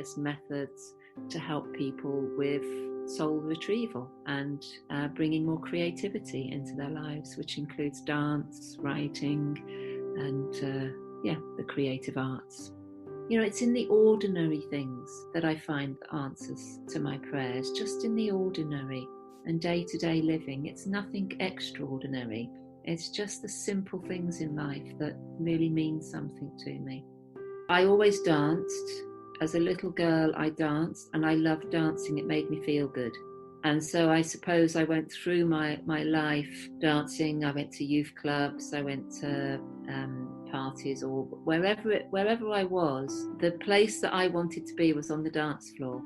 various methods to help people with soul retrieval and bringing more creativity into their lives, which includes dance, writing, and the creative arts. It's in the ordinary things that I find the answers to my prayers, just in the ordinary and day-to-day living. It's nothing extraordinary. It's just the simple things in life that really mean something to me. I always danced. As a little girl, I danced, and I loved dancing. It made me feel good. And so I suppose I went through my life dancing. I went to youth clubs. I went to parties, or wherever I was. The place that I wanted to be was on the dance floor.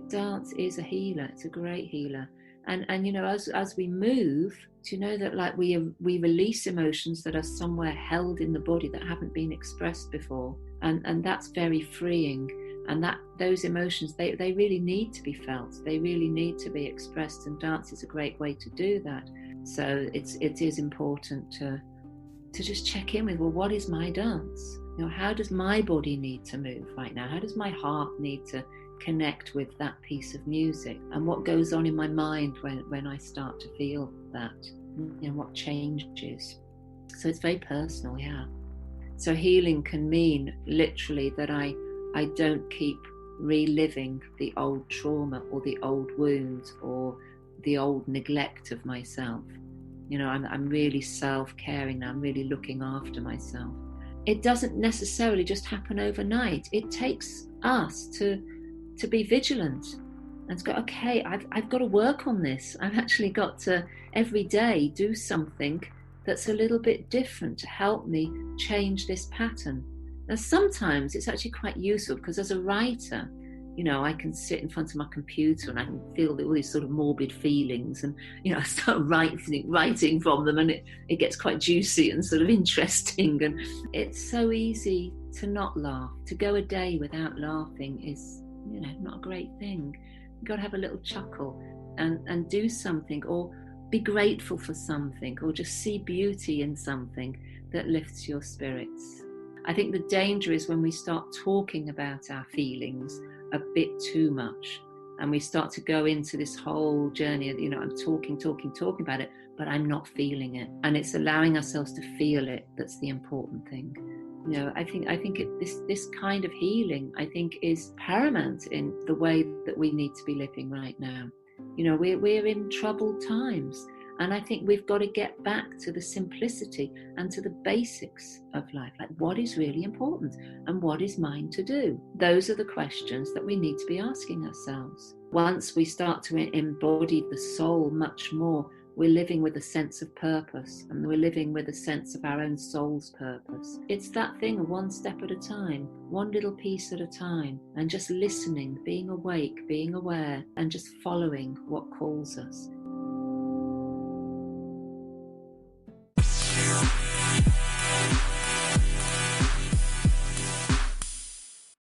Dance is a healer. It's a great healer. And as we move, do you know that like we release emotions that are somewhere held in the body that haven't been expressed before, and that's very freeing. And that those emotions, they really need to be felt. They really need to be expressed, and dance is a great way to do that. So it is important to just check in with, well, what is my dance? How does my body need to move right now? How does my heart need to connect with that piece of music? And what goes on in my mind when I start to feel that? What changes? So it's very personal, yeah. So healing can mean literally that I don't keep reliving the old trauma or the old wounds or the old neglect of myself. I'm really self-caring now. I'm really looking after myself. It doesn't necessarily just happen overnight. It takes us to be vigilant and to go, okay, I've got to work on this. I've actually got to every day do something that's a little bit different to help me change this pattern. Now, sometimes it's actually quite useful because as a writer, I can sit in front of my computer and I can feel all these sort of morbid feelings, and I start writing from them, and it gets quite juicy and sort of interesting. And it's so easy to not laugh. To go a day without laughing is not a great thing. You've got to have a little chuckle and do something, or be grateful for something, or just see beauty in something that lifts your spirits. I think the danger is when we start talking about our feelings a bit too much, and we start to go into this whole journey of, I'm talking about it, but I'm not feeling it. And it's allowing ourselves to feel it that's the important thing. I think this kind of healing, I think, is paramount in the way that we need to be living right now. We're in troubled times, and I think we've got to get back to the simplicity and to the basics of life, like what is really important and what is mine to do. Those are the questions that we need to be asking ourselves. Once we start to embody the soul much more, we're living with a sense of purpose, and we're living with a sense of our own soul's purpose. It's that thing, one step at a time, one little piece at a time, and just listening, being awake, being aware, and just following what calls us.